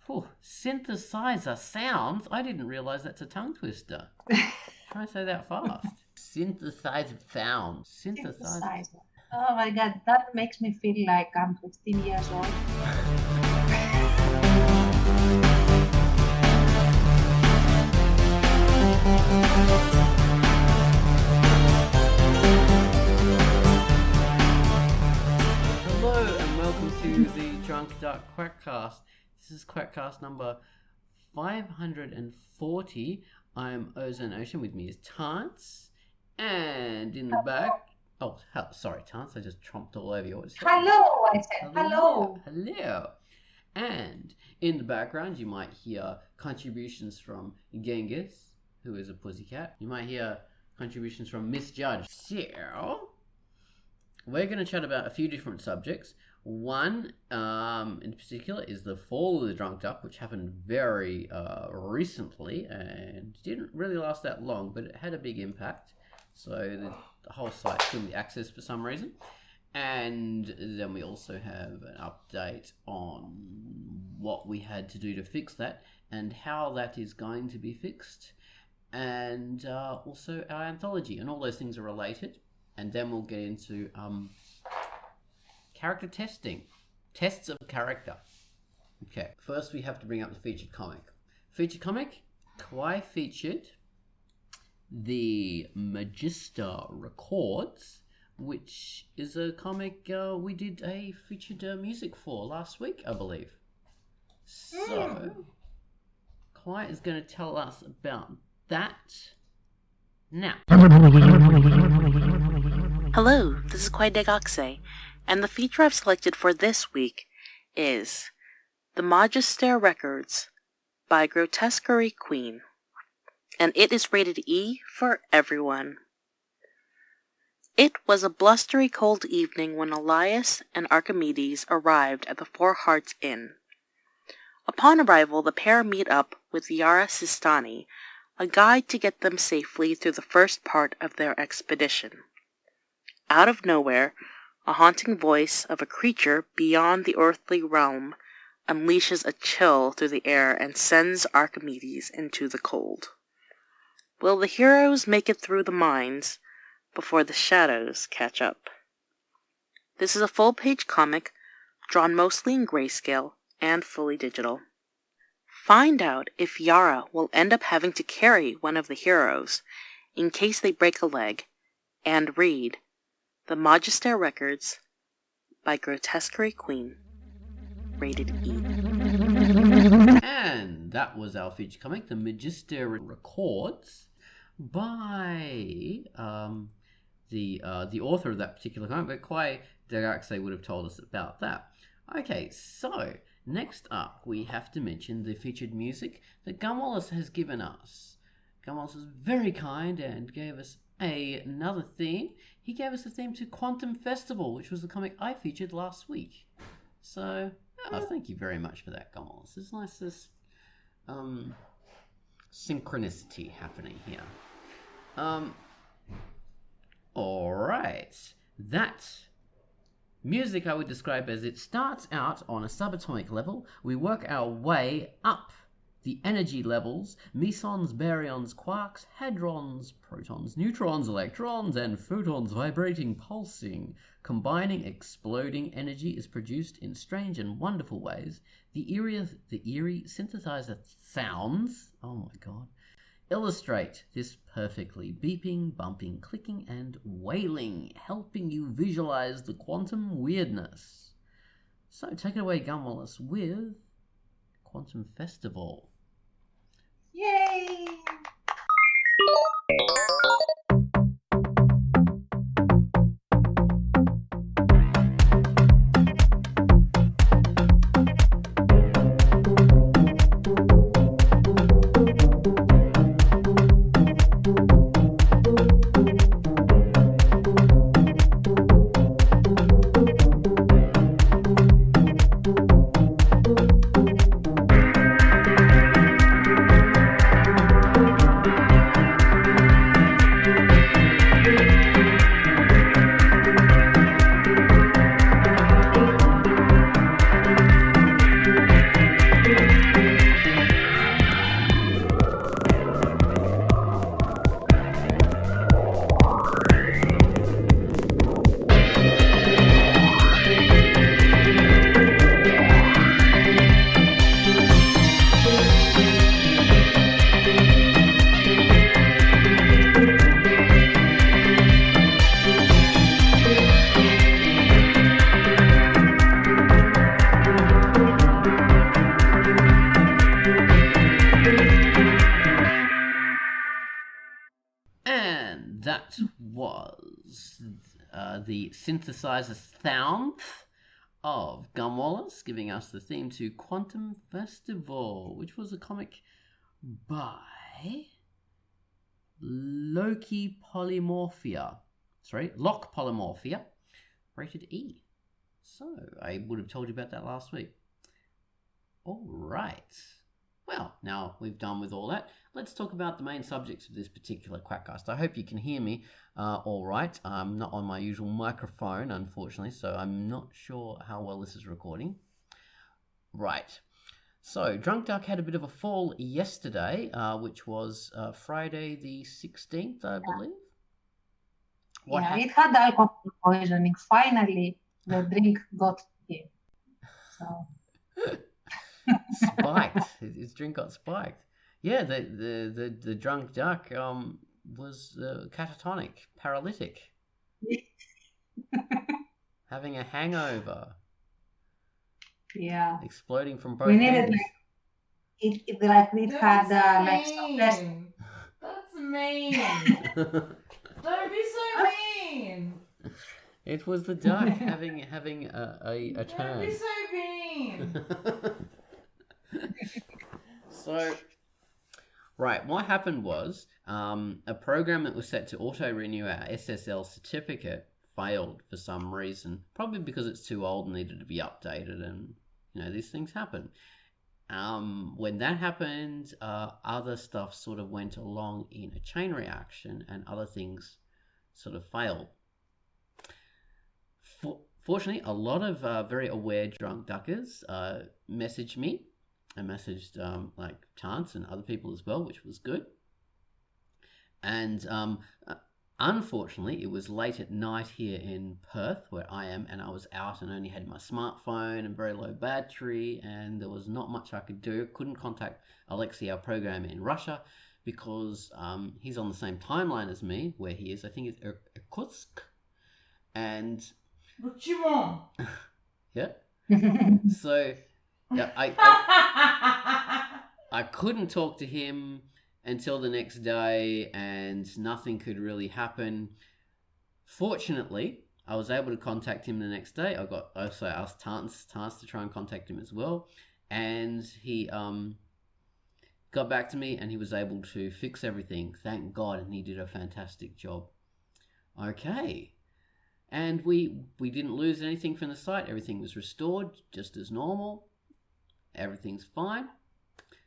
Synthesizer sounds. I didn't realize that's a tongue twister. Try to say that fast. Synthesizer sounds. Synthesizer. Oh my god, that makes me feel like I'm 15 years old. Hello and welcome to the Drunkduck QUACKCAST. This is QUACKCAST number 540. I'm Ozone Ocean. With me is Tance. And in the back... Oh, sorry, Tance. I just tromped all over you. Hello, I said. Hello. Hello. And in the background, you might hear contributions from Genghis, who is a pussycat. You might hear contributions from Misjudged. So, we're going to chat about a few different subjects. One, in particular, is the fall of the Drunkduck, which happened very recently and didn't really last that long, but it had a big impact. So the whole site couldn't be accessed for some reason. And then we also have an update on what we had to do to fix that and how that is going to be fixed. And also our anthology, and all those things are related. And then we'll get into character testing. Tests of character. Okay, first we have to bring up the featured comic. Featured comic, Kwai featured the Magister Records, which is a comic we did a featured music for last week, I believe. So, Kwai is going to tell us about that now. Hello, this is QUACKCAST, and the feature I've selected for this week is The Magister Records by Grotesquerie Queen, and it is rated E for everyone. It was a blustery cold evening when Elias and Archimedes arrived at the Four Hearts Inn. Upon arrival, the pair meet up with Yara Sistani, a guide to get them safely through the first part of their expedition. Out of nowhere, a haunting voice of a creature beyond the earthly realm unleashes a chill through the air and sends Archimedes into the cold. Will the heroes make it through the mines before the shadows catch up? This is a full-page comic, drawn mostly in grayscale and fully digital. Find out if Yara will end up having to carry one of the heroes in case they break a leg, and read The Magister Records by Grotesquerie Queen, rated E. And that was our feature comic, The Magister Records, by the author of that particular comic, but Kwai would have told us about that. Okay, so next up we have to mention the featured music that Gumwallace has given us. Gumwallace was very kind and gave us another theme. He gave us a theme to Quantum Festival, which was the comic I featured last week. So, thank you very much for that, Gumwallace. It's nice this synchronicity happening here. Alright. That music I would describe as it starts out on a subatomic level. We work our way up the energy levels: mesons, baryons, quarks, hadrons, protons, neutrons, electrons, and photons vibrating, pulsing. Combining, exploding energy is produced in strange and wonderful ways. The eerie synthesizer sounds, oh my god, illustrate this perfectly. Beeping, bumping, clicking, and wailing, helping you visualize the quantum weirdness. So take it away, Gumwallace, with Quantum Festival. Yay! was the synthesizer sound of Gun Wallace giving us the theme to Quantum Festival, which was a comic by Locke Polymorphia, rated E. So I would have told you about that last week. All right. Well, now we've done with all that, let's talk about the main subjects of this particular Quackcast. I hope you can hear me all right. I'm not on my usual microphone, unfortunately, so I'm not sure how well this is recording. Right. So, Drunkduck had a bit of a fall yesterday, which was Friday the 16th, I believe. It had alcohol poisoning. Finally, the drink got him. So... Spiked. His drink got spiked. Yeah, the drunk duck was catatonic, paralytic, having a hangover. Yeah. Exploding from both we needed ends. It had some test. That's mean. Don't be so mean. It was the duck having a turn. Don't be so mean. So, right, what happened was a program that was set to auto-renew our SSL certificate failed for some reason, probably because it's too old and needed to be updated, and, these things happen. When that happened, other stuff sort of went along in a chain reaction, and other things sort of failed. Fortunately, a lot of very aware drunk duckers messaged me. I messaged Chance and other people as well, which was good. And unfortunately, it was late at night here in Perth, where I am, and I was out and only had my smartphone and very low battery, and there was not much I could do. Couldn't contact Alexei, our programmer in Russia, because he's on the same timeline as me, where he is. I think it's Irkutsk. And... yeah. So... yeah, I couldn't talk to him until the next day, and nothing could really happen. Fortunately, I was able to contact him the next day. I also asked Tance to try and contact him as well, and he got back to me, and he was able to fix everything. Thank God, and he did a fantastic job. Okay. And we didn't lose anything from the site. Everything was restored just as normal. Everything's fine.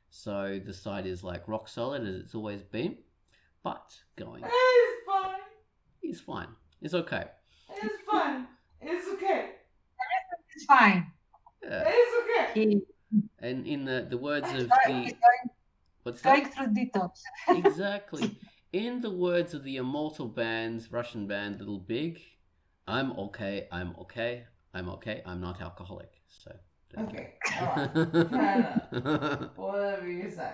So the site is like rock solid as it's always been. But going... It's fine. It's fine. It's okay. It's fine. It's okay. It's fine. Yeah. It's okay. And in the words of what's going that? through detox. Exactly. In the words of the immortal Russian band Little Big, I'm okay, I'm okay, I'm okay, I'm not alcoholic. So... okay. Alright. Whatever you say.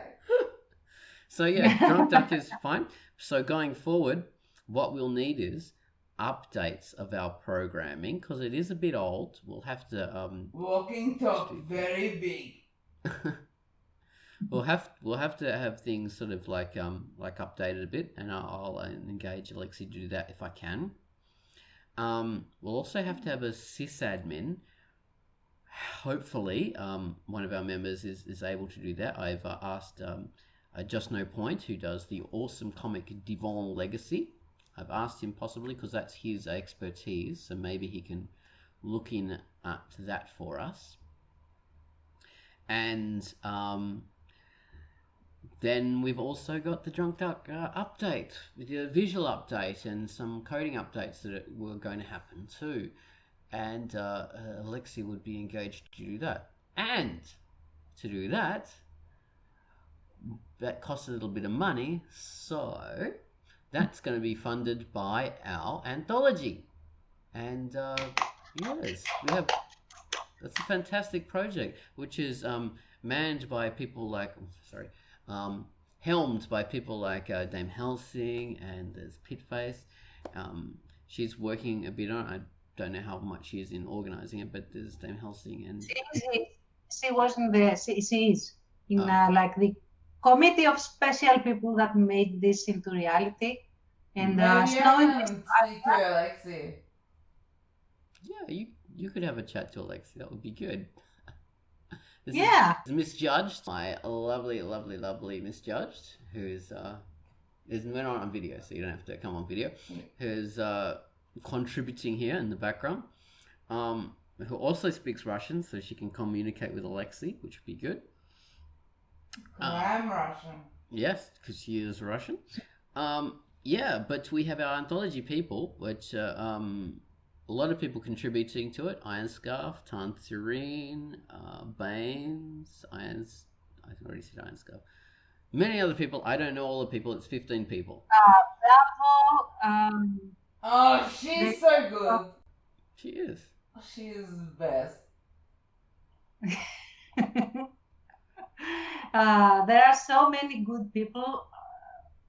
So yeah, Drunk Duck is fine. So going forward, what we'll need is updates of our programming, because it is a bit old. We'll have to walking talk very big. We'll have to have things sort of like updated a bit, and I'll engage Alexei to do that if I can. We'll also have to have a sysadmin. Hopefully, one of our members is able to do that. I've asked Just No Point, who does the awesome comic Devon Legacy. I've asked him possibly, because that's his expertise, so maybe he can look in at that for us. And then we've also got the Drunk Duck update, the visual update, and some coding updates that were going to happen too. And Alexei would be engaged to do that. And to do that costs a little bit of money, so that's going to be funded by our anthology. And yes, that's a fantastic project, which is manned by people like, helmed by people like Dame Helsing, and there's Pitface. She's working a bit on it. I don't know how much she is in organising it, but there's Dame Helsing, and she wasn't there. She is in like the committee of special people that made this into reality. And Maybe Snowy I can speak to Alexi. Yeah, you could have a chat to Alexi. That would be good. This Yeah. is Misjudged, my lovely Misjudged, who's we're not on video, so you don't have to come on video. Who's contributing here in the background. Who also speaks Russian, so she can communicate with Alexi, which would be good. I'm Russian. Yes, because she is Russian. Yeah, but we have our anthology people, which a lot of people contributing to it. Iron Scarf, Tanserine, Baines, I've already said Iron Scarf. Many other people. I don't know all the people. It's 15 people. Bravo. Oh, she's so good. She is. She is the best. There are so many good people.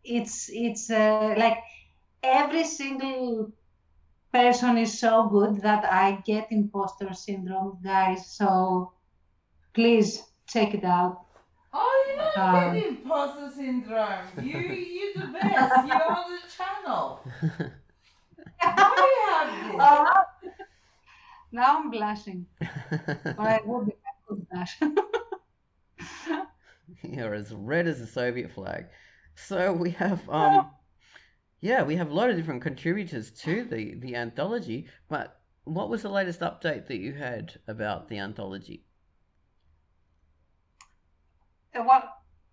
It's like every single person is so good that I get imposter syndrome, guys. So please check it out. Oh, you don't get imposter syndrome. You're the best. You're on the channel. Why do you have this? Now I'm blushing. But I would blush. You're as red as the Soviet flag. So we have we have a lot of different contributors to the anthology. But what was the latest update that you had about the anthology? Well,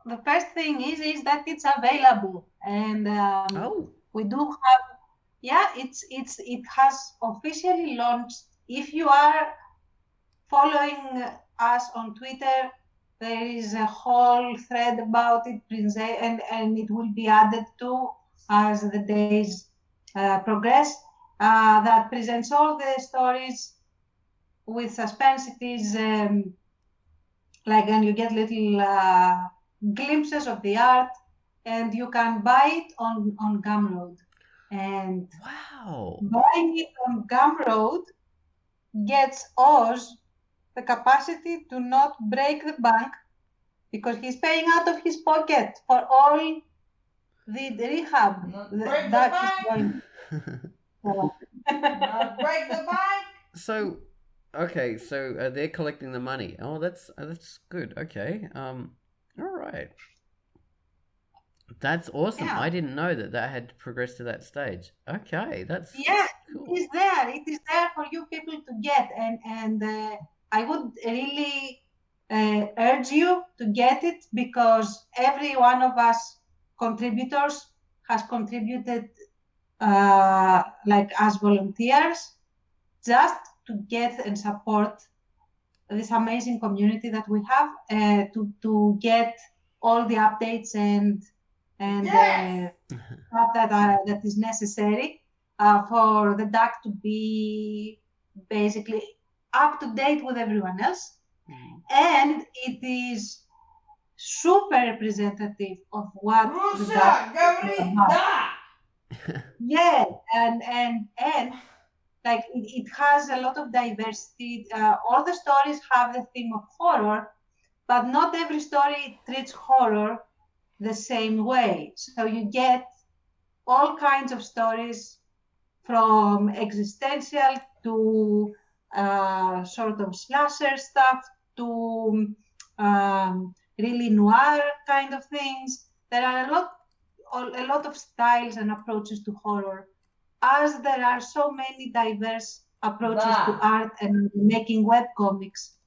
the first thing is that it's available, and we do have. Yeah, it has officially launched. If you are following us on Twitter, there is a whole thread about it, and it will be added to as the days progress. That presents all the stories with suspense. It is and you get little glimpses of the art, and you can buy it on Gumroad. And wow, buying it on Gumroad gets Oz the capacity to not break the bank, because he's paying out of his pocket for all the rehab that he's going. Not break the bank. So, okay, so they're collecting the money. Oh, that's good. Okay, all right. That's awesome. Yeah. I didn't know that had progressed to that stage. Okay, that's cool. It is there for you people to get, and I would really urge you to get it, because every one of us contributors has contributed as volunteers, just to get and support this amazing community that we have, to get all the updates and Yes! that is necessary for the duck to be basically up to date with everyone else. And it is super representative of what the duck is about. Yeah, and like it has a lot of diversity. All the stories have the theme of horror, but not every story treats horror the same way. So you get all kinds of stories, from existential to sort of slasher stuff to really noir kind of things. There are a lot of styles and approaches to horror, as there are so many diverse approaches to art and making webcomics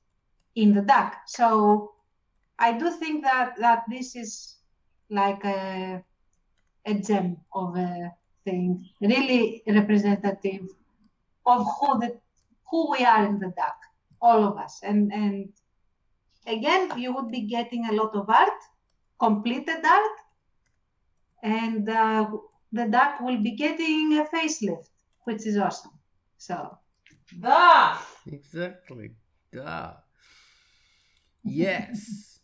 in the duck. So I do think that this is like a gem of a thing, really representative of who we are in the duck, all of us. And again, you would be getting a lot of art, completed art, and the duck will be getting a facelift, which is awesome. So exactly. Yes.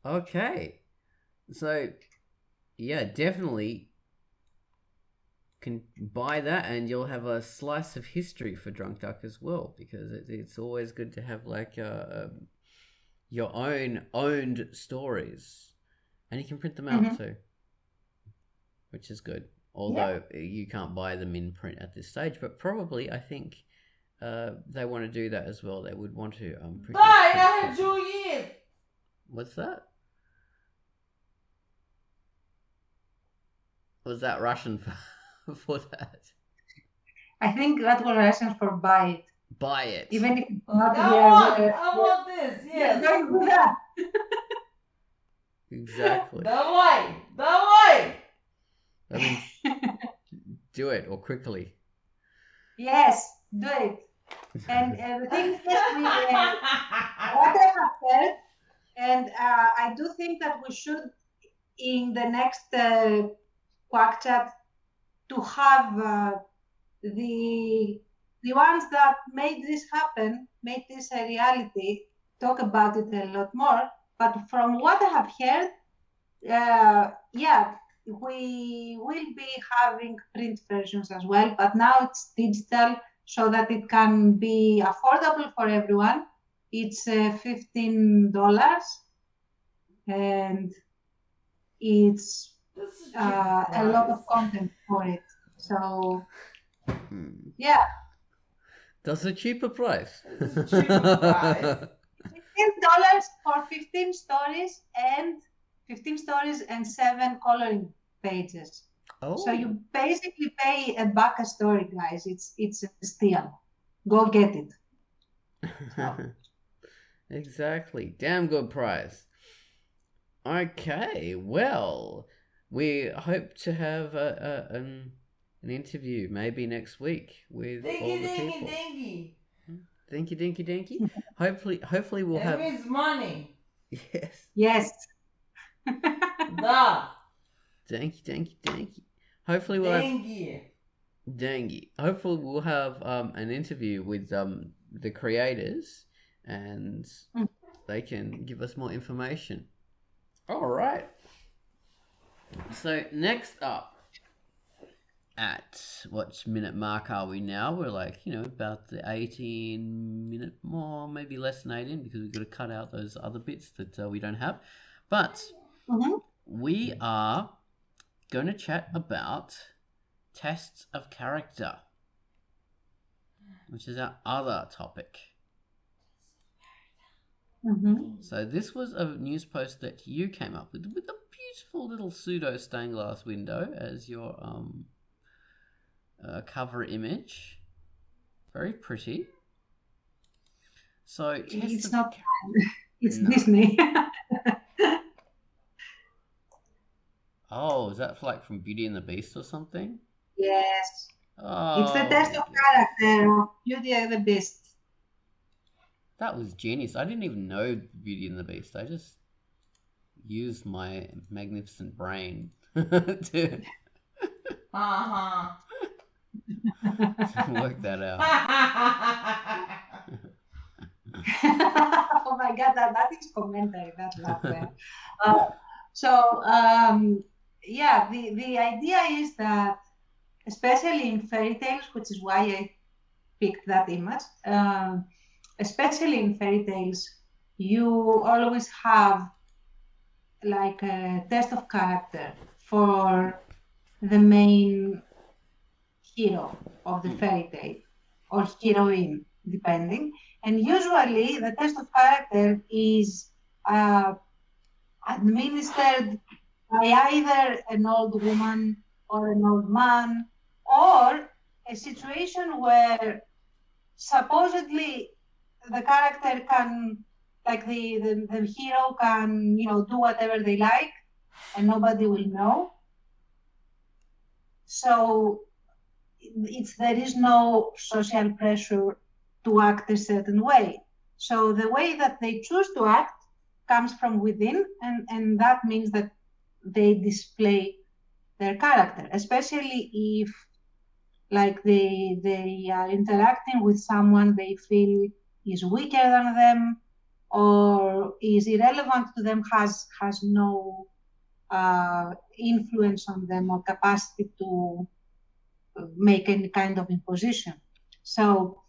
Okay. So, yeah, definitely can buy that, and you'll have a slice of history for Drunkduck as well, because it's always good to have like your own owned stories, and you can print them out too, which is good. although you can't buy them in print at this stage. But probably, I think they want to do that as well. They would want to print. I have 2 years. What's that? Was that Russian for that? I think that was Russian for buy it. Buy it. Even if it's not I want this, yes. Don't do that. Exactly. Давай. I mean, do it or quickly. Yes, do it. And the thing is, what I have heard, and I do think that we should, in the next Quack Chat, to have the ones that made this happen, made this a reality, talk about it a lot more. But from what I have heard, we will be having print versions as well. But now it's digital, so that it can be affordable for everyone. It's $15, and it's a lot of content for it. So, yeah. That's a cheaper price. It's a cheaper price. $15 for 15 stories and 7 coloring pages. Oh. So you basically pay $1 a story, guys. It's a steal. Go get it. Exactly. Damn good price. Okay, well, we hope to have an interview maybe next week with all the people. Dinky. Hopefully we'll have. It means money. Yes. Yes. Da. Danky. Hopefully we'll have. Dangy. Hopefully we'll have an interview with the creators, and they can give us more information. All right. So next up, at what minute mark are we now? We're like, about the 18-minute, more maybe less than 18, because we've got to cut out those other bits that we don't have. But we are going to chat about tests of character, which is our other topic. So this was a news post that you came up with a beautiful little pseudo stained glass window as your cover image. Very pretty. So it's not it's Disney. Oh, is that like from Beauty and the Beast or something? Yes. Oh, it's the test of character of Beauty and the Beast. That was genius. I didn't even know Beauty and the Beast. I just used my magnificent brain to work that out. Oh my God, that is commentary. That laugh there. The idea is that, especially in fairy tales, which is why I picked that image, especially in fairy tales, you always have like a test of character for the main hero of the fairy tale, or heroine, depending. And usually the test of character is administered by either an old woman or an old man, or a situation where supposedly the character can, like the hero can, do whatever they like and nobody will know. So there is no social pressure to act a certain way. So the way that they choose to act comes from within, and that means that they display their character, especially if, like, they are interacting with someone they feel is weaker than them or is irrelevant to them, has no influence on them or capacity to make any kind of imposition. So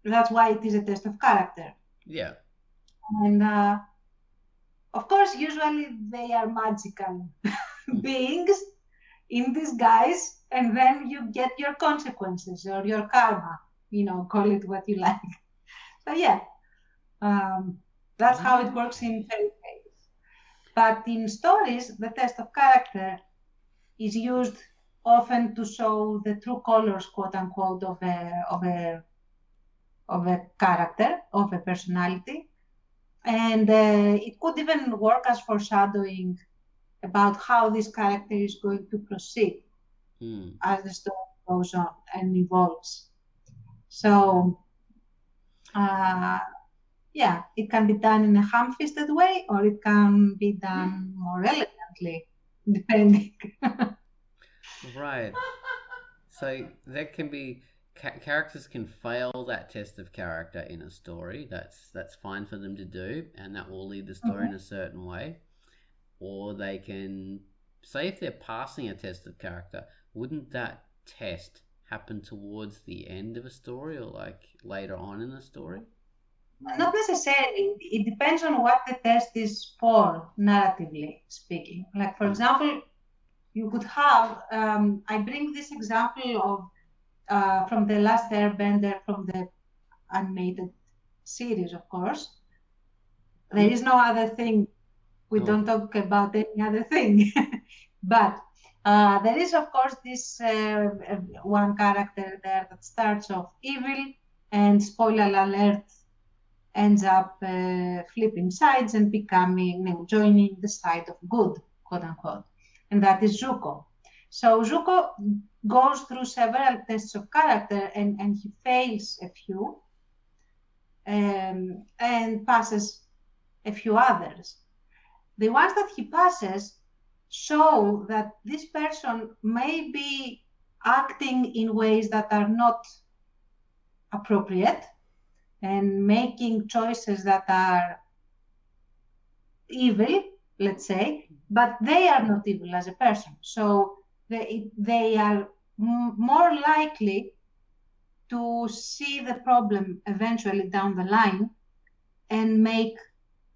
that's why it is a test of character. Yeah. And of course, usually they are magical beings in disguise, and then you get your consequences or your karma, call it what you like. So yeah, that's how it works in fairy tales. But in stories, the test of character is used often to show the true colors, quote unquote, of a character, of a personality. And it could even work as foreshadowing about how this character is going to proceed as the story goes on and evolves. So, yeah, it can be done in a ham-fisted way, or it can be done more elegantly, depending. Right. So there can be characters can fail that test of character in a story. That's fine for them to do, and that will lead the story in a certain way. Or they can say if they're passing a test of character, wouldn't that test happen towards the end of a story or like later on in the story? Not necessarily. It depends on what the test is for, narratively speaking. Like, for example, you could have, I bring this example of from The Last Airbender, from the animated series, of course. There is no other thing. We don't talk about any other thing. But there is, of course, this one character there that starts off evil, and spoiler alert, ends up flipping sides and joining the side of good, quote unquote. And that is Zuko. So Zuko goes through several tests of character, and he fails a few and passes a few others. The ones that he passes show that this person may be acting in ways that are not appropriate and making choices that are evil, let's say, but they are not evil as a person. So they are more likely to see the problem eventually down the line and make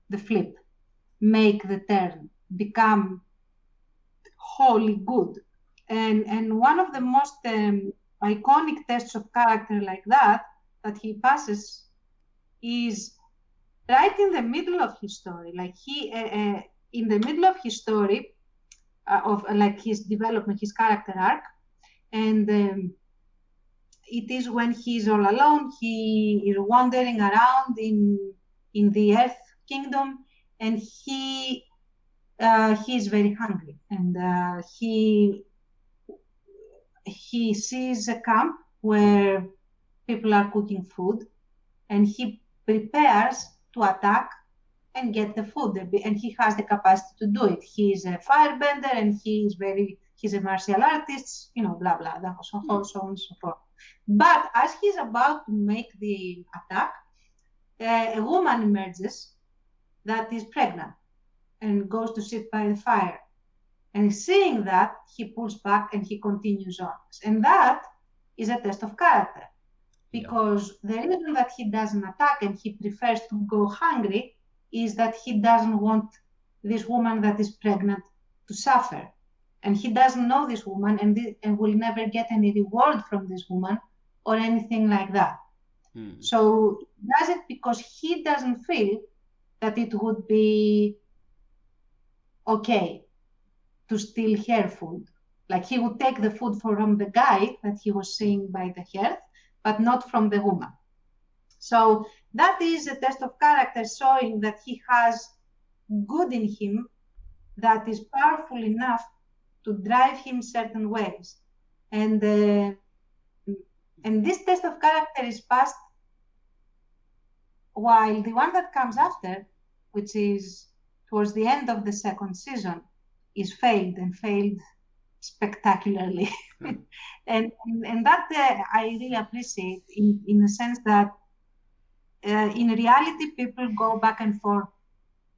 the flip, make the turn, become wholly good. And one of the most iconic tests of character like that he passes is right in the middle of his story. Like he, in the middle of his story, of like his development, his character arc, and it is when he's all alone. He is wandering around in the Earth Kingdom, and he is very hungry, and he sees a camp where people are cooking food, and he prepares to attack and get the food, and he has the capacity to do it. He is a firebender, and he's a martial artist, blah blah, so on and so forth. But as he's about to make the attack, a woman emerges that is pregnant and goes to sit by the fire. And seeing that, he pulls back and he continues on. And that is a test of character, because the reason that he doesn't attack and he prefers to go hungry is that he doesn't want this woman that is pregnant to suffer. And he doesn't know this woman, and will never get any reward from this woman or anything like that. So he does it because he doesn't feel that it would be okay to steal her food. Like he would take the food from the guy that he was seeing by the hearth, but not from the woman. So that is a test of character, showing that he has good in him that is powerful enough to drive him certain ways. And this test of character is passed, while the one that comes after, which is towards the end of the second season, is failed spectacularly. and that I really appreciate, in the sense that in reality people go back and forth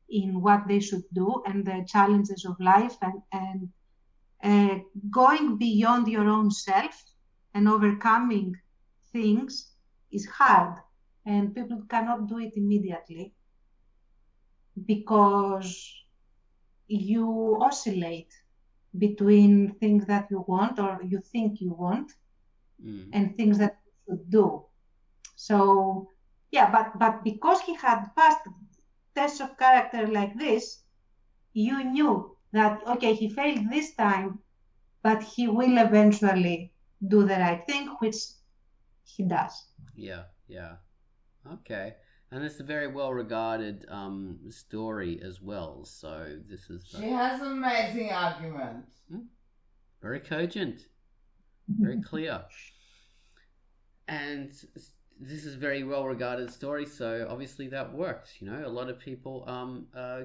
in what they should do and the challenges of life, and going beyond your own self and overcoming things is hard, and people cannot do it immediately because you oscillate between things that you want or you think you want and things that you should do. So, yeah, but because he had passed tests of character like this, you knew that, okay, he failed this time, but he will eventually do the right thing, which he does. Yeah. Okay. And it's a very well regarded story as well. So this is She has amazing argument. very cogent, very clear. And this is a very well regarded story, so obviously that works. You know, a lot of people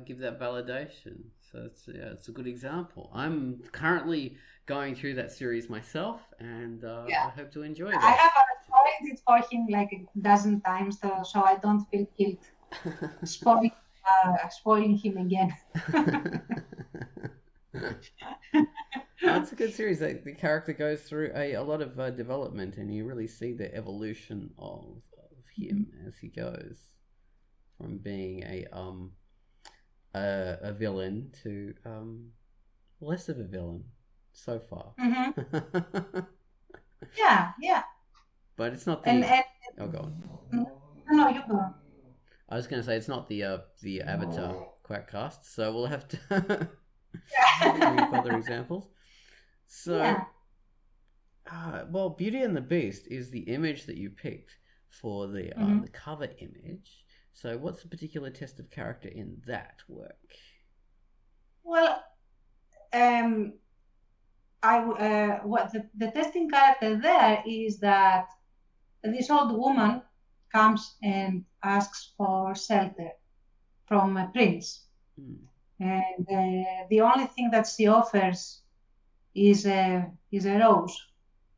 give that validation. So it's a good example. I'm currently going through that series myself, and I hope to enjoy that. I have spoiled it for him like a dozen times, so I don't feel guilt spoiling him again. It's a good series. The character goes through a lot of development, and you really see the evolution of him as he goes from being a villain to less of a villain so far. Yeah. But it's not the. Oh, go on. No, you go. I was going to say it's not the Avatar QUACKCAST, so we'll have to give other examples. So, well, Beauty and the Beast is the image that you picked for the cover image. So, what's the particular test of character in that work? Well, what the testing character there is that this old woman comes and asks for shelter from a prince, and the only thing that she offers is a rose,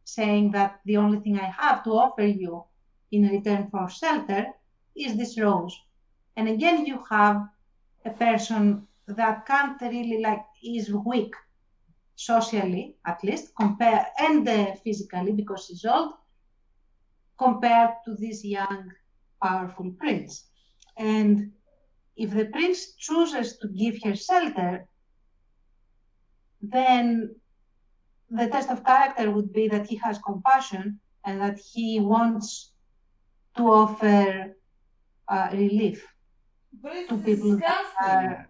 saying that the only thing I have to offer you in return for shelter is this rose. And again, you have a person that can't really is weak socially, at least, and physically, because she's old, compared to this young, powerful prince. And if the prince chooses to give her shelter, then the test of character would be that he has compassion and that he wants to offer relief to people that are...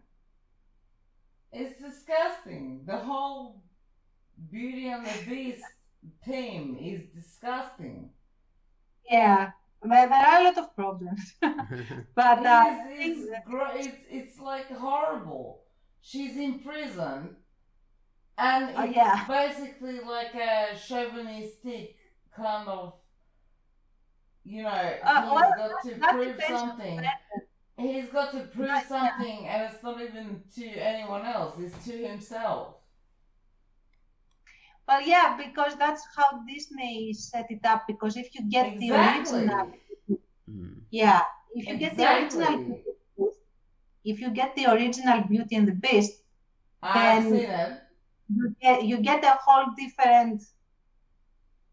It's disgusting. The whole Beauty and the Beast theme is disgusting. Yeah, there are a lot of problems. But it's like horrible. She's in prison, and it's basically like a chauvinistic kind of, he's got to prove something. He's got to prove something, and it's not even to anyone else, it's to himself. Well, yeah, because that's how Disney set it up. Because if you get the original, if you get the original Beauty and the Beast, then you get a whole different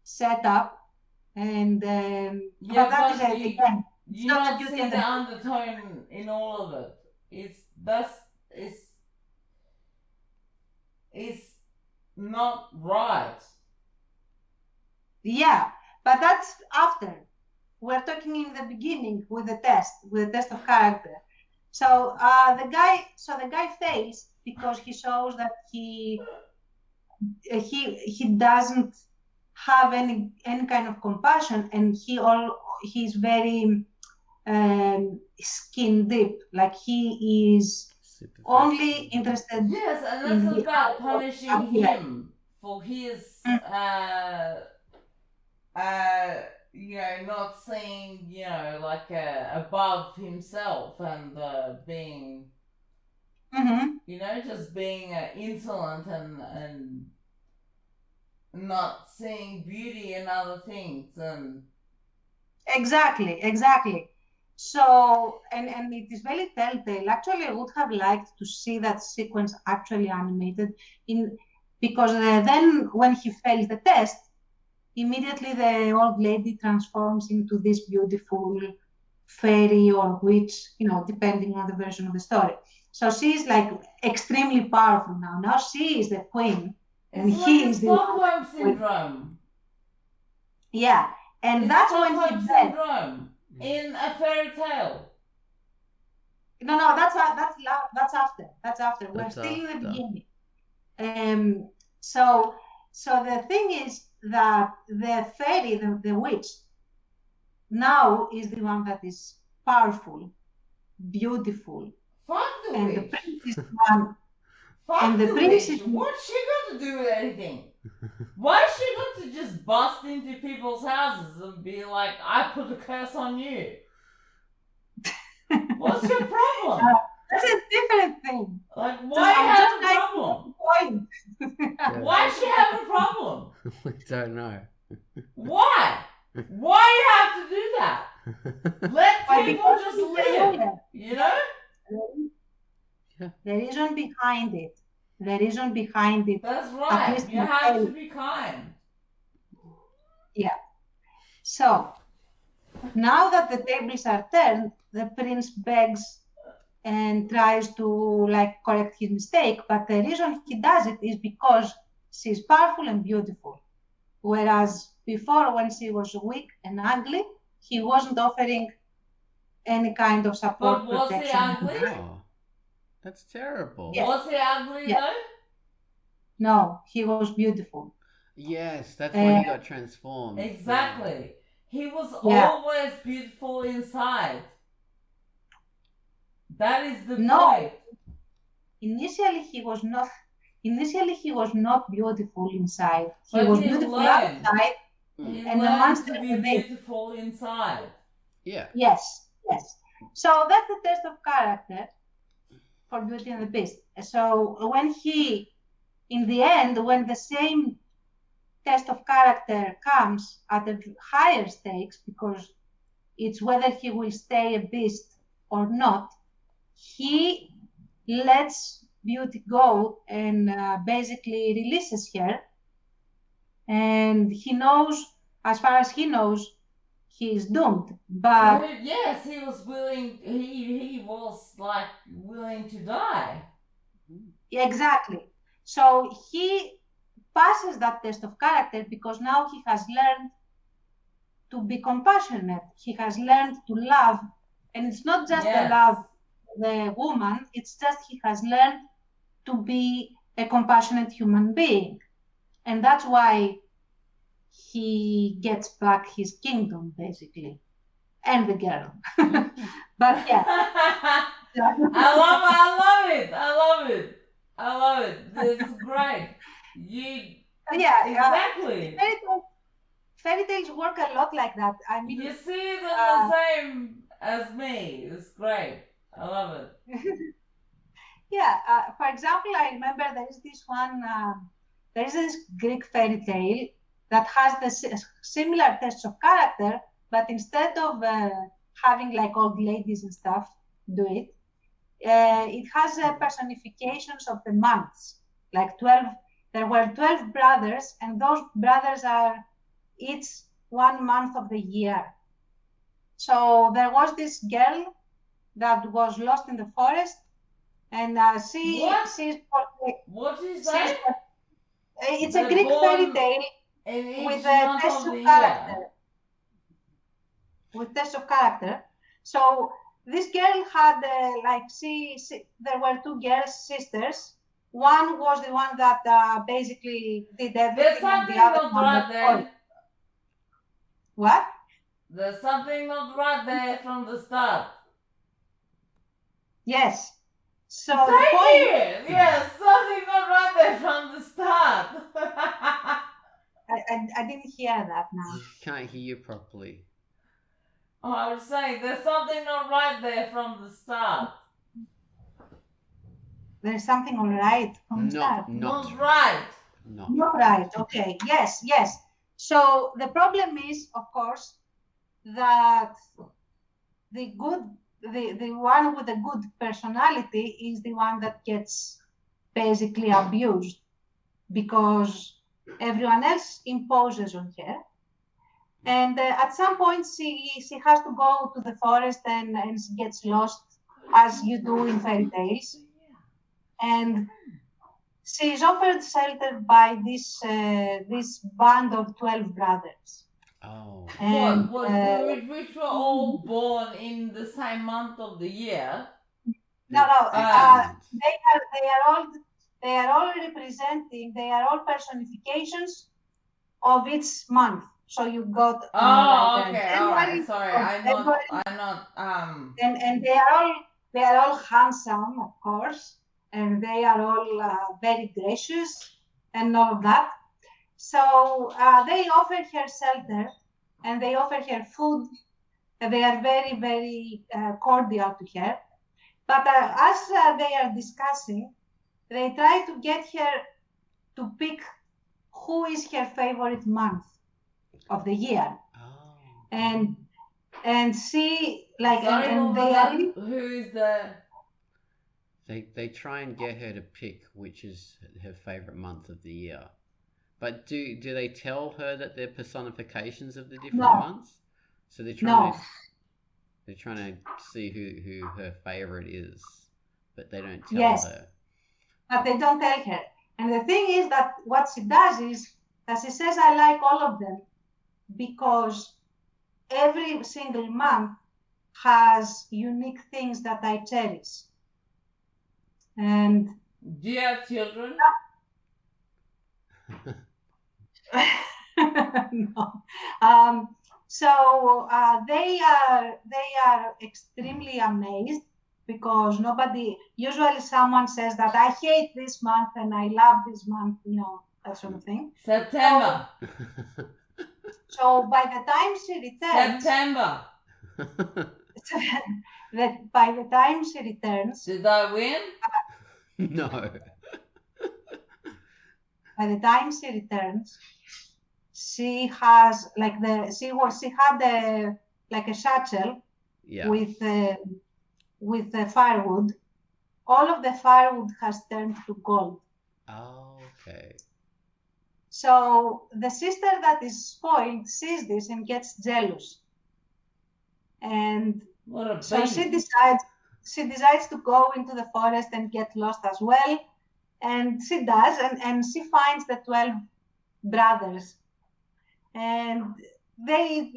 setup, and you don't see the undertone in all of it. It's not right. Yeah, but that's after. We're talking in the beginning with the test of character. So the guy fails because he shows that he doesn't have any kind of compassion, and he's very skin deep. Like he is only interested. Yes, and that's about punishing him for his not seeing, above himself and being, just being insolent and not seeing beauty in other things. And Exactly. So, and it is very telltale. Actually, I would have liked to see that sequence actually animated because then when he fails the test, immediately the old lady transforms into this beautiful fairy or witch, depending on the version of the story. So she's like extremely powerful now. Now she is the queen, and It's he like a is the one. Stockholm syndrome. Yeah, and It's that's when he Stockholm died. syndrome in a fairy tale. No, that's after. That's after. We're That's still in the after. beginning. So the thing is that the fairy, the witch, now is the one that is powerful, beautiful, Fuck the and the witch. prince is the one. Fuck And the the prince witch. is- What's she got to do with anything? Why she got to just bust into people's houses and be like, I put a curse on you? What's your problem? That's a different thing. Like, So why I'm have just a trying to problem? make a point. Why she have a problem? We don't know. Why? Why you have to do that? Let Why? people Because just he's a live. ruler. You know? Yeah. The reason behind it, That's at right. least You in have to fairy. be kind. So now that the tables are turned, the prince begs and tries to correct his mistake, but the reason he does it is because she's powerful and beautiful. Whereas before, when she was weak and ugly, he wasn't offering any kind of support, But was he protection. ugly? Oh, that's terrible. Yeah. Was he ugly Yeah. though? No, he was beautiful. Yes, that's why he got transformed. Exactly. He was Yeah. always beautiful inside. That is the No. point. Initially, he was not beautiful inside. He But was he beautiful learned. outside. He And the learned monster to be within. beautiful inside. Yeah. Yes. So that's the test of character for Beauty and the Beast. So in the end, when the same test of character comes at a higher stakes, because it's whether he will stay a beast or not, he lets Beauty go and basically releases her. And he knows, as far as he knows, he is doomed. But yes, he was willing. He was willing to die. exactly. So he passes that test of character because now he has learned to be compassionate. He has learned to love. And it's not just the love of the woman, it's just he has learned to be a compassionate human being. And that's why he gets back his kingdom, basically. And the girl. But yeah. I love it. It's great. Yeah, exactly. Fairy tales work a lot like that. I mean, You see them the same as me. It's great. I love it. Yeah. For example, I remember there is this Greek fairy tale that has the similar tests of character, but instead of having old ladies and stuff do it, it has personifications of the months, 12. There were 12 brothers, and those brothers are each 1 month of the year. So there was this girl that was lost in the forest, and she's what is that? It's a Greek fairy tale with a test of character. With test of character. So this girl had there were 2 girls, sisters. One was the one that basically did everything. There's something not right there. What? There's something not right there from the start. Yes. So thank you. Yes, something not right there from the start. I didn't hear that now. Can't hear you properly. Oh, I was saying there's something not right there from the start. There's something all right from the start. Not right. Not right. Okay. Yes. So the problem is, of course, that the one with a good personality is the one that gets basically abused because everyone else imposes on her. And at some point, she has to go to the forest and she gets lost, as you do in fairy tales. And she is offered shelter by this band of 12 brothers. Oh. And, which were all born in the same month of the year? No. They are all representing. They are all personifications of each month. So you got okay, January, all right. Sorry, I'm not. And they are all handsome, of course, and they are all very gracious and all of that. So they offer her shelter, and they offer her food. They are very, very cordial to her. But as they are discussing, they try to get her to pick who is her favorite month of the year. Oh. And she like Sorry, and what they was are that? Who is the? They try and get her to pick which is her favorite month of the year. But do they tell her that they're personifications of the different months? So they're trying to see who her favorite is, but they don't tell her. But they don't tell her. And the thing is that what she does is that she says, I like all of them because every single month has unique things that I cherish. And do you have children? No. So they are extremely amazed because usually someone says that I hate this month and I love this month, that sort of thing. September. So by the time she returns, September. by the time she returns, did I win? No. By the time she returns, she has she had a satchel with the firewood. All of the firewood has turned to gold. Oh, okay. So the sister that is spoiled sees this and gets jealous. And so she decides to go into the forest and get lost as well. And she does, and she finds the 12 brothers. And they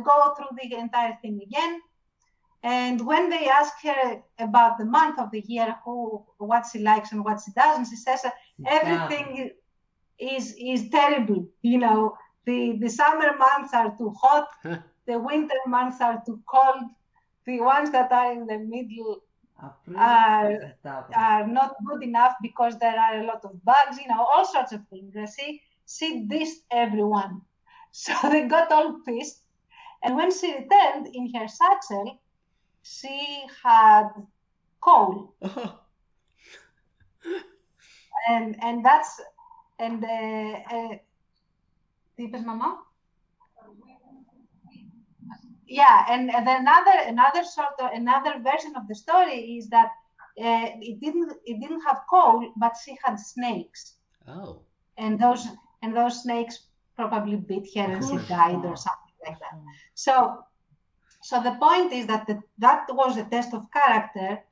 go through the entire thing again. And when they ask her about the month of the year, what she likes and what she doesn't, she says everything is terrible. The summer months are too hot, the winter months are too cold, the ones that are in the middle are not good enough because there are a lot of bugs, all sorts of things. She dissed everyone. So they got all pissed. And when she returned in her satchel, she had coal. and that's τι είπες, μαμά? Yeah, and another version of the story is that it didn't have coal, but she had snakes. Oh. And those snakes probably bit her and she died or something like that. So the point is that that was a test of character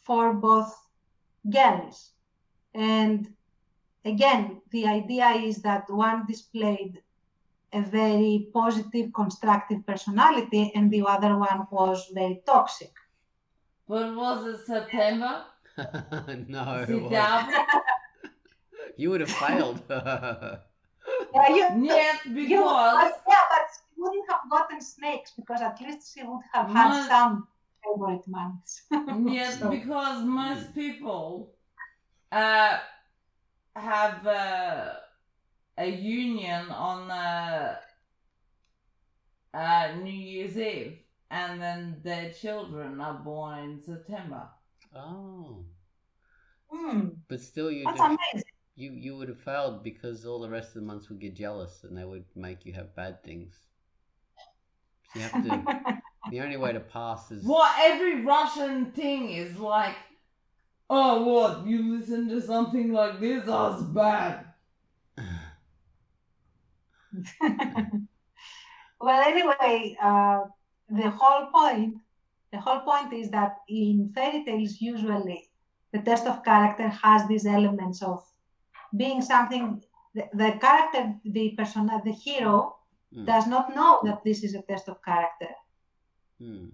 for both girls. And again, the idea is that one displayed a very positive, constructive personality, and the other one was very toxic. But was it September? No. You would have failed. But she wouldn't have gotten snakes because at least she would have had some favorite months. Yes, because most people have a union on New Year's Eve, and then their children are born in September. Oh. Mm. But still, that's amazing. You would have failed because all the rest of the months would get jealous and they would make you have bad things. So you have to. The only way to pass is. Well, every Russian thing is like, oh, what? You listen to something like this? That's bad. Well, anyway, the whole point is that in fairy tales, usually the test of character has these elements of being something. The character, the hero, does not know that this is a test of character.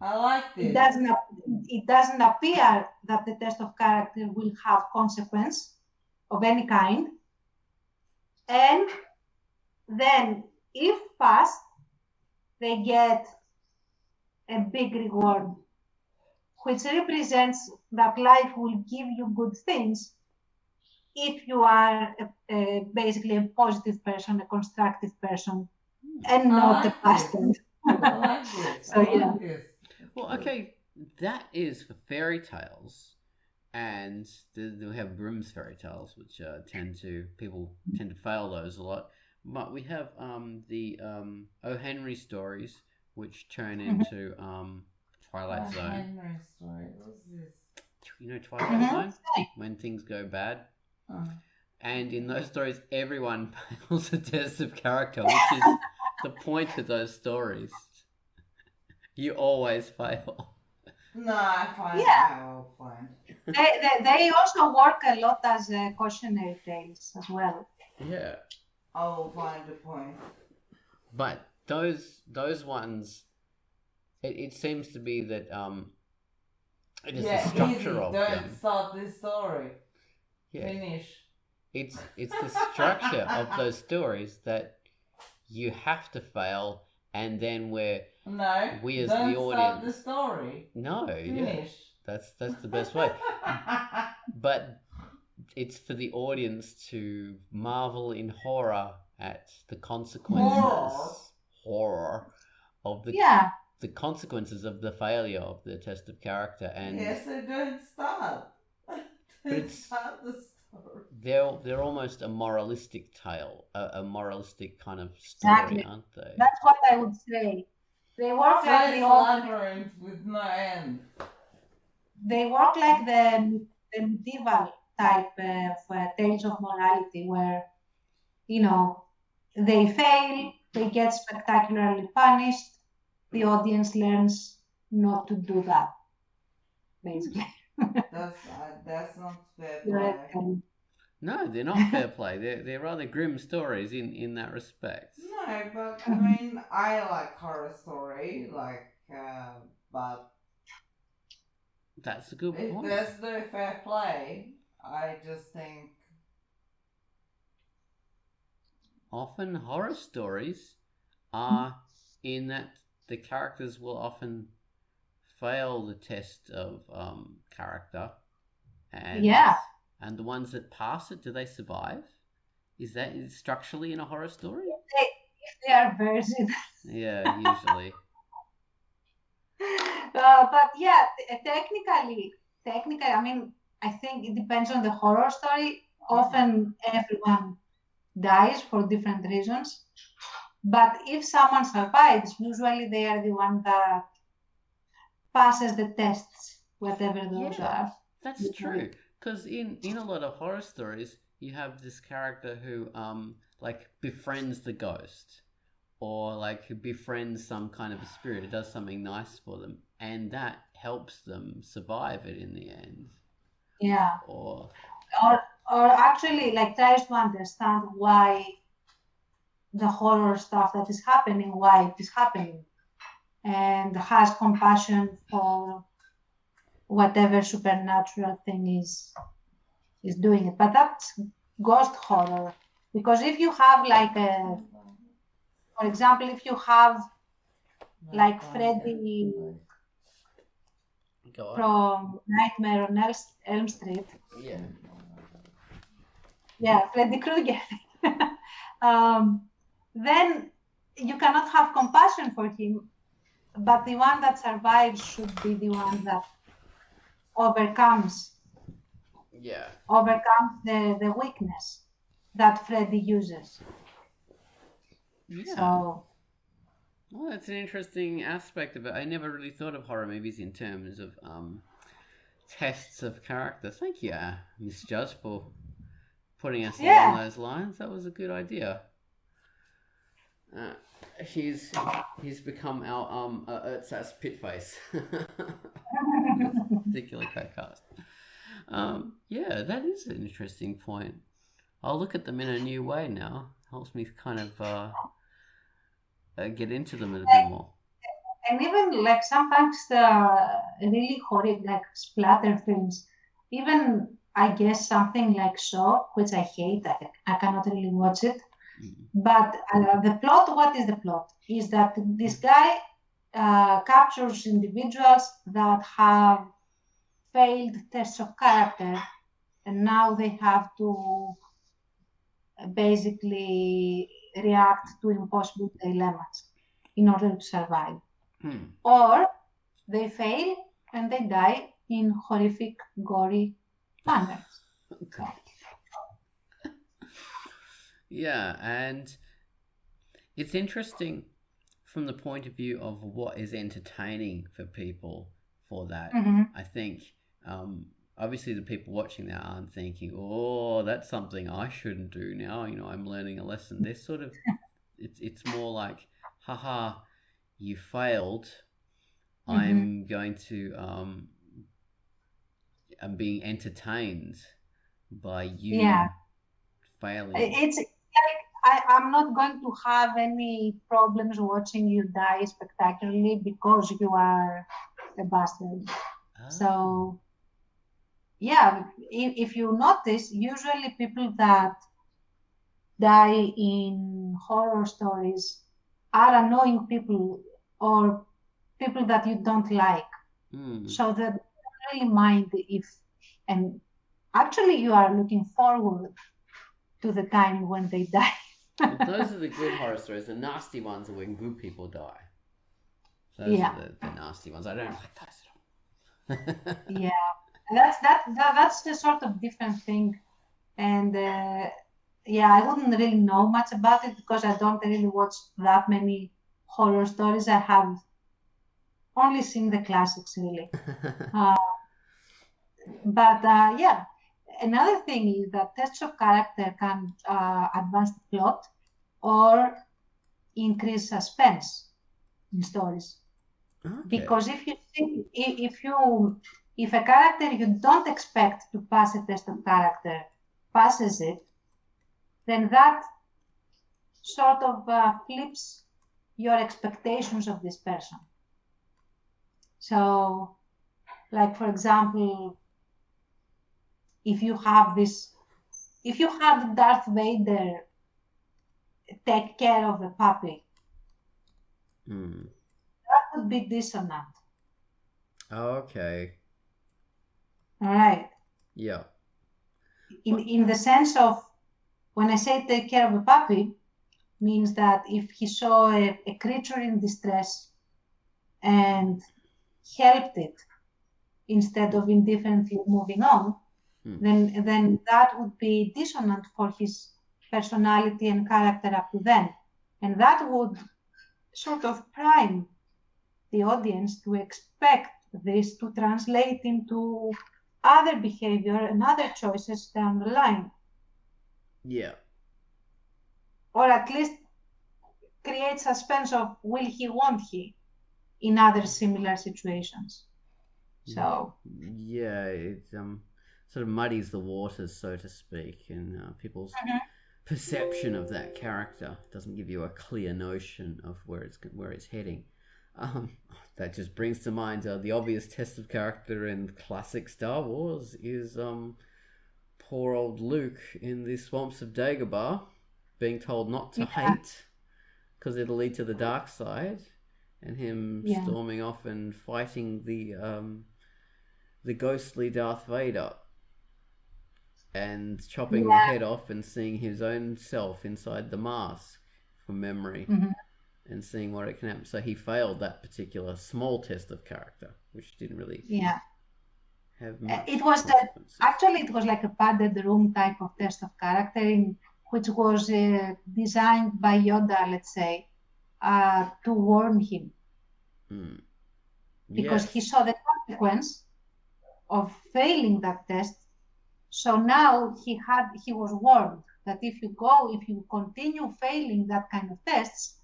I like this. It doesn't appear that the test of character will have consequence of any kind. And then, if passed, they get a big reward, which represents that life will give you good things if you are basically a positive person, a constructive person, and not a bastard. I like this. So, yeah. Well, okay, that is for fairy tales, and we have Grimm's fairy tales, which people tend to fail those a lot. But we have the O. Henry stories, which turn into Twilight Zone. Henry story. What's this? You know Twilight Zone, when things go bad. And in those stories, everyone fails a test of character, which is the point of those stories. You always fail. No, I find Yeah. I will find. They also work a lot as cautionary tales as well. Yeah. I will find the point. But those ones, it seems to be that it is the structure easy. of Don't them. start this story. Yeah. Finish. It's the structure of those stories that you have to fail, and then we as the audience start the story. No, Finish. Yeah, that's the best way. But it's for the audience to marvel in horror at the consequences. Horror of the consequences of the failure of the test of character. And yes, so don't start. Don't start the story. They're almost a moralistic tale, a moralistic kind of story, aren't they? That's what I would say. They work like the labyrinth with no end. They work like the medieval type of tales of morality, where they fail, they get spectacularly punished. The audience learns not to do that, basically. That's not fair play. No, they're not fair play. They're rather grim stories in that respect. No, but I mean, I like horror story, but that's a good point. If there's no fair play, I just think often horror stories are in that the characters will often fail the test of character, and the ones that pass it, do they survive? Is that structurally in a horror story? If they are virgin. Yeah, usually. But yeah, technically, I mean, I think it depends on the horror story. Often everyone dies for different reasons. But if someone survives, usually they are the one that passes the tests, whatever those are. That's true. Because in a lot of horror stories, you have this character who befriends the ghost, or who befriends some kind of a spirit. It does something nice for them, and that helps them survive it in the end. Yeah. Or actually tries to understand why the horror stuff that is happening, why it is happening, and has compassion for whatever supernatural thing is doing it. But that's ghost horror, because if you have for example, if you have Freddy from Nightmare on Elm Street. Yeah, Freddy Krueger. Then you cannot have compassion for him, but the one that survives should be the one that overcomes the weakness that Freddy uses. Yeah. So, well, that's an interesting aspect of it. I never really thought of horror movies in terms of tests of character. Thank you, Miss Judge, for putting us along those lines. That was a good idea. He's become our Earthsat's Pitface. Particular QUACKCAST. Yeah, that is an interesting point. I'll look at them in a new way now. Helps me kind of get into them a bit more. And even like sometimes the really horrid like splatter films, even I guess something like Saw, which I hate, I cannot really watch it. But the plot, what is the plot? Is that this guy captures individuals that have failed tests of character, and now they have to basically react to impossible dilemmas in order to survive. Or they fail and they die in horrific, gory manners. Okay. Yeah, and it's interesting from the point of view of what is entertaining for people for that. I think obviously the people watching that aren't thinking, oh, that's something I shouldn't do now, I'm learning a lesson. They're sort of, it's more like, haha, you failed. I'm going to, I'm being entertained by you failing. It's like, I'm not going to have any problems watching you die spectacularly because you are a bastard. So, yeah, if you notice, usually people that die in horror stories are annoying people or people that you don't like. So that you don't really mind if, and actually you are looking forward to the time when they die. Well, those are the good horror stories. The nasty ones are when good people die. Those are the nasty ones. I don't like those at all. Yeah, that's the sort of different thing. And I wouldn't really know much about it because I don't really watch that many horror stories. I have only seen the classics, really. But another thing is that tests of character can advance the plot or increase suspense in stories. Because if a character you don't expect to pass a test of character passes it, then that sort of flips your expectations of this person. So, like for example, if you had Darth Vader take care of a puppy, that would be dissonant. Okay. All right. Yeah. In the sense of, when I say take care of a puppy, means that if he saw a creature in distress and helped it instead of indifferently moving on, then that would be dissonant for his personality and character up to then. And that would sort of prime the audience to expect this to translate into other behavior and other choices down the line. Yeah. Or at least create suspense of will he, won't he, in other similar situations. So yeah, it sort of muddies the waters, so to speak, and people's perception of that character doesn't give you a clear notion of where it's heading. That just brings to mind the obvious test of character in classic Star Wars is poor old Luke in the swamps of Dagobah being told not to hate because it'll lead to the dark side, and him storming off and fighting the ghostly Darth Vader and chopping the head off and seeing his own self inside the mask from memory and seeing what it can happen. So he failed that particular small test of character, which didn't really have much. It was actually it was like a padded room type of test of character, which was designed by Yoda, let's say, to warn him, because he saw the consequence of failing that test. So now he was warned that if you continue failing that kind of tests,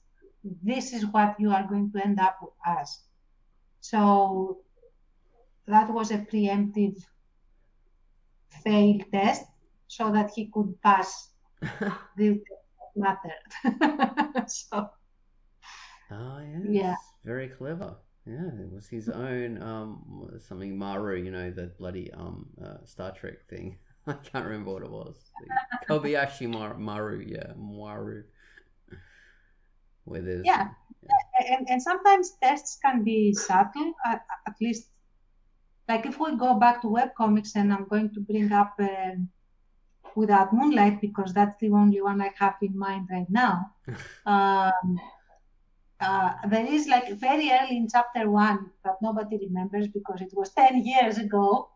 this is what you are going to end up as. So that was a preemptive failed test so that he could pass the matter. So, oh yes, yeah. very clever. Yeah, it was his own something Maru, you know, the bloody Star Trek thing. I can't remember what it was. Kobayashi Maru, yeah, Maru. Where there's Yeah. And sometimes tests can be subtle, at least. Like if we go back to webcomics, and I'm going to bring up Without Moonlight because that's the only one I have in mind right now. There is like very early in chapter 1 that nobody remembers because it was 10 years ago.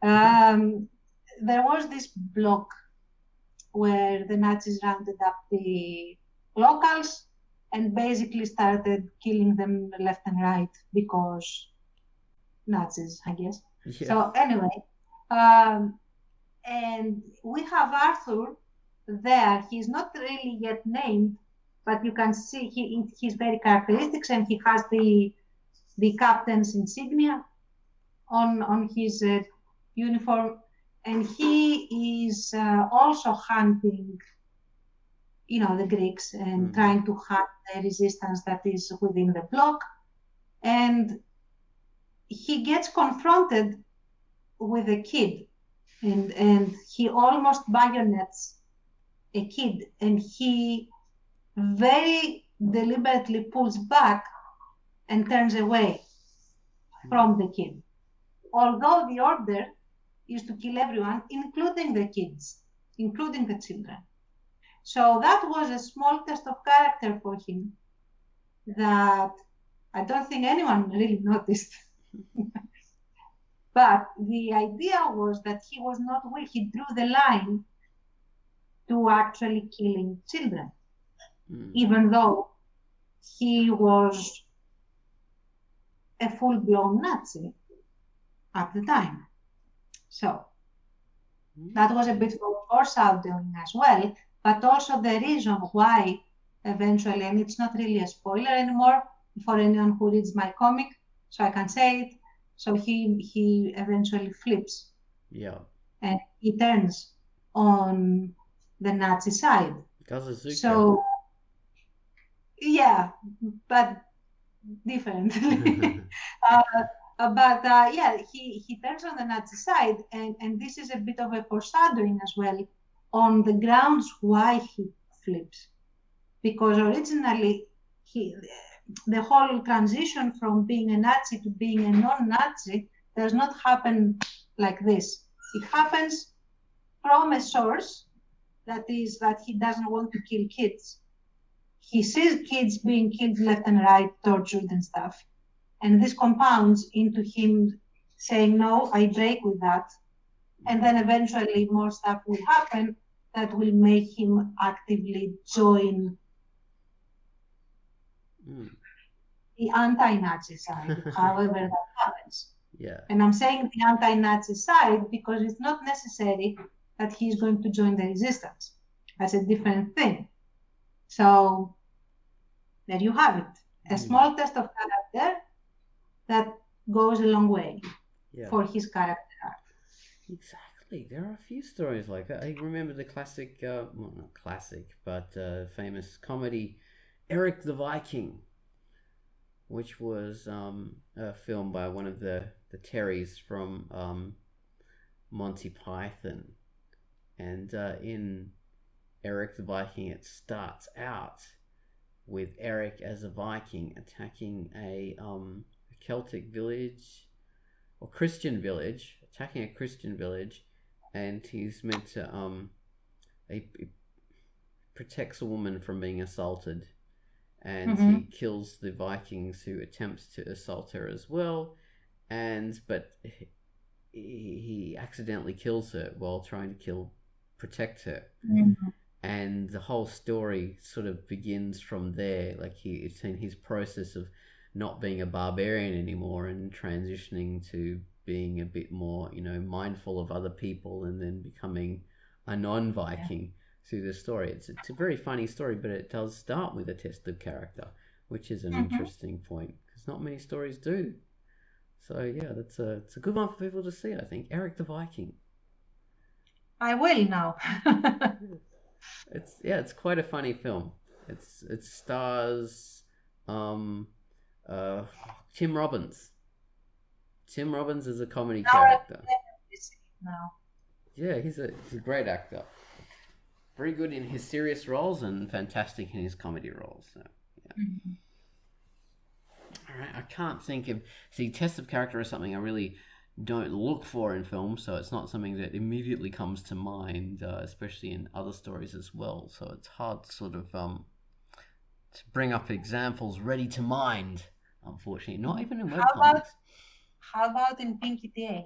There was this block where the Nazis rounded up the locals and basically started killing them left and right because Nazis, I guess. Yeah. So anyway, and we have Arthur there. He's not really yet named, but you can see his very characteristics, and he has the captain's insignia on his uniform, and he is also hunting, the Greeks and trying to hunt the resistance that is within the bloc, and he gets confronted with a kid, and he almost bayonets a kid, and he very deliberately pulls back and turns away from the kid, although the order is to kill everyone, including the kids, including the children. So that was a small test of character for him that I don't think anyone really noticed. But the idea was that he was not weak. He drew the line to actually killing children, even though he was a full-blown Nazi at the time. So that was a bit of foreshadowing as well, but also the reason why eventually, and it's not really a spoiler anymore for anyone who reads my comic, so I can say it. So he eventually flips. Yeah. And he turns on the Nazi side. So, yeah, but differently. He turns on the Nazi side, and this is a bit of a foreshadowing as well on the grounds why he flips. Because originally, the whole transition from being a Nazi to being a non-Nazi does not happen like this. It happens from a source that is that he doesn't want to kill kids. He sees kids being killed left and right, tortured and stuff. And this compounds into him saying, no, I break with that. And then eventually more stuff will happen that will make him actively join the anti-Nazi side, however that happens. Yeah. And I'm saying the anti-Nazi side because it's not necessary that he's going to join the resistance. That's a different thing. So there you have it. A small test of character that goes a long way for his character. Exactly. There are a few stories like that. I remember the classic, well, not classic, but famous comedy, Eric the Viking, which was filmed by one of the Terrys from Monty Python. And in Eric the Viking, it starts out with Eric as a Viking attacking a Celtic village or Christian village, attacking a Christian village, and he's meant to he protects a woman from being assaulted, and he kills the Vikings who attempts to assault her as well, but he accidentally kills her while trying to protect her. And the whole story sort of begins from there. Like it's in his process of not being a barbarian anymore and transitioning to being a bit more, mindful of other people, and then becoming a non-Viking. through the story. It's a very funny story, but it does start with a test of character, which is an interesting point because not many stories do. So yeah, it's a good one for people to see. I think Eric the Viking. I will now. It's quite a funny film. It stars Tim Robbins. Tim Robbins is a comedy character. Now. Yeah, he's a great actor. Very good in his serious roles and fantastic in his comedy roles. So, yeah. All right, I can't think of... See, test of character is something I really don't look for in films, so it's not something that immediately comes to mind, especially in other stories as well. So it's hard to sort of to bring up examples ready to mind, unfortunately. Not even in webcomics. How about in Pinky TA?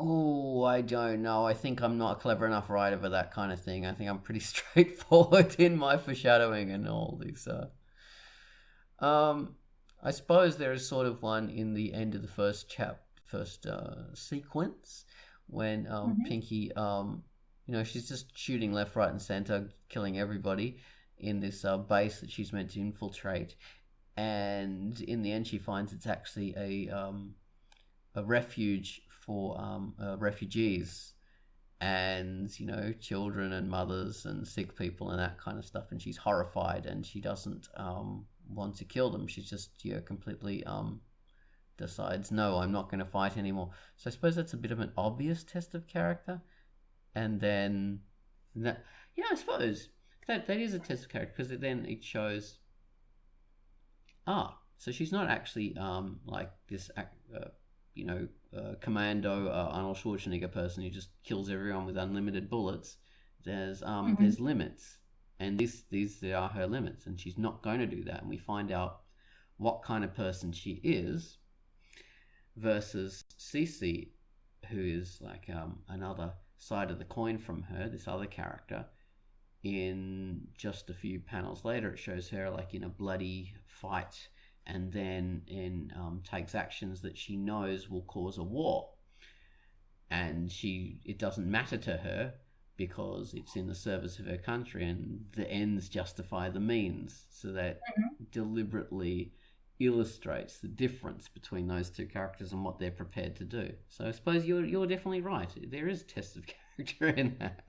Oh, I don't know. I think I'm not a clever enough writer for that kind of thing. I think I'm pretty straightforward in my foreshadowing and all these. I suppose there is sort of one in the end of the first sequence when Pinky, she's just shooting left, right, and center, killing everybody in this base that she's meant to infiltrate, and in the end she finds it's actually a refuge for refugees and children and mothers and sick people and that kind of stuff, and she's horrified and she doesn't want to kill them. She's just completely decides, no, I'm not going to fight anymore. So I suppose that's a bit of an obvious test of character. And then I suppose that is a test of character, because then it shows so she's not actually like this commando Arnold Schwarzenegger person who just kills everyone with unlimited bullets. There's limits, and these are her limits, and she's not going to do that. And we find out what kind of person she is versus Cece, who is like another side of the coin from her, this other character. In just a few panels later, it shows her like in a bloody fight, and then takes actions that she knows will cause a war, and it doesn't matter to her because it's in the service of her country, and the ends justify the means. So that deliberately illustrates the difference between those two characters and what they're prepared to do. So I suppose you're definitely right. There is test of character in that.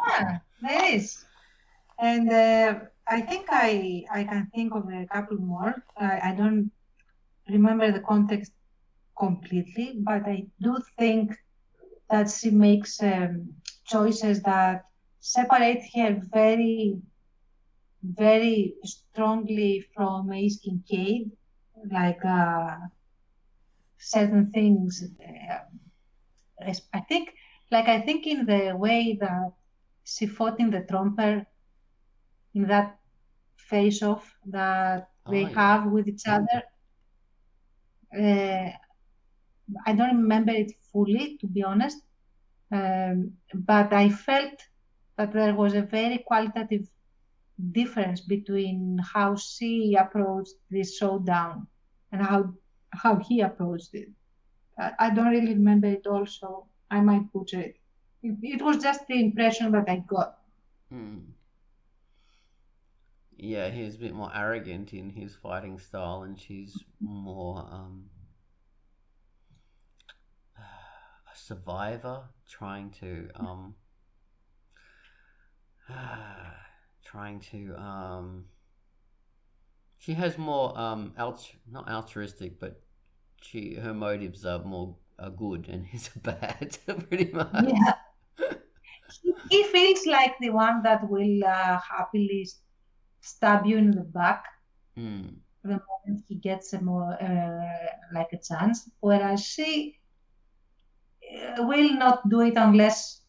Yeah, there is. And I think I can think of a couple more. I don't remember the context completely, but I do think that she makes choices that separate her very, very strongly from Ace Kincaid, like certain things. I think in the way that she fought in the Tromper, in that face-off that they have with each other. I don't remember it fully, to be honest, but I felt that there was a very qualitative difference between how she approached this showdown and how he approached it. I don't really remember it all, so I might butcher it. It was just the impression that I got. Yeah, he's a bit more arrogant in his fighting style, and she's more a survivor, trying to she has more not altruistic, but her motives are more good and his are bad, pretty much. Yeah. He feels like the one that will happily stab you in the back the moment he gets a more like a chance, whereas she will not do it unless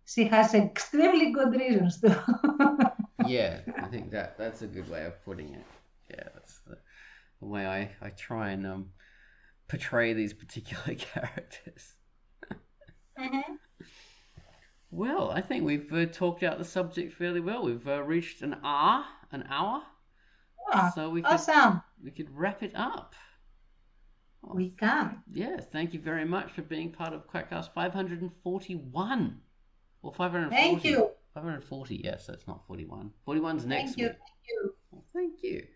she has extremely good reasons to. Yeah, I think that's a good way of putting it. Yeah, that's the way I try and portray these particular characters. Well, I think we've talked out the subject fairly well. We've reached an hour. So Awesome. We could wrap it up. We can. Yeah, thank you very much for being part of QUACKCAST 541 or 540. Thank you. 540, yes, that's not 41. 41's next Thank you. week. Well, thank you.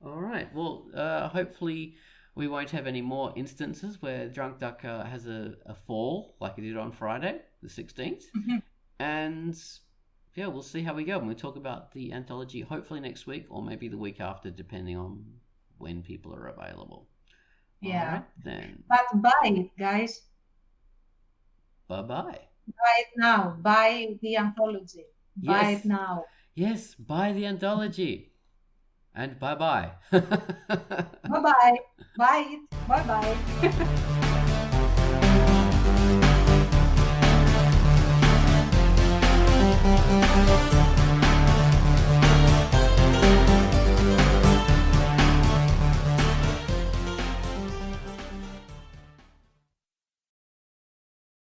All right. Well, hopefully we won't have any more instances where Drunkduck has a fall like he did on Friday, the 16th. Mm-hmm. And yeah, we'll see how we go. And we'll talk about the anthology hopefully next week or maybe the week after, depending on when people are available. Yeah. All right, then. But buy it, guys. Bye-bye. Buy it now. Buy the anthology. Buy it now. Yes, buy the anthology. And bye-bye. Bye-bye. Buy it. Bye-bye.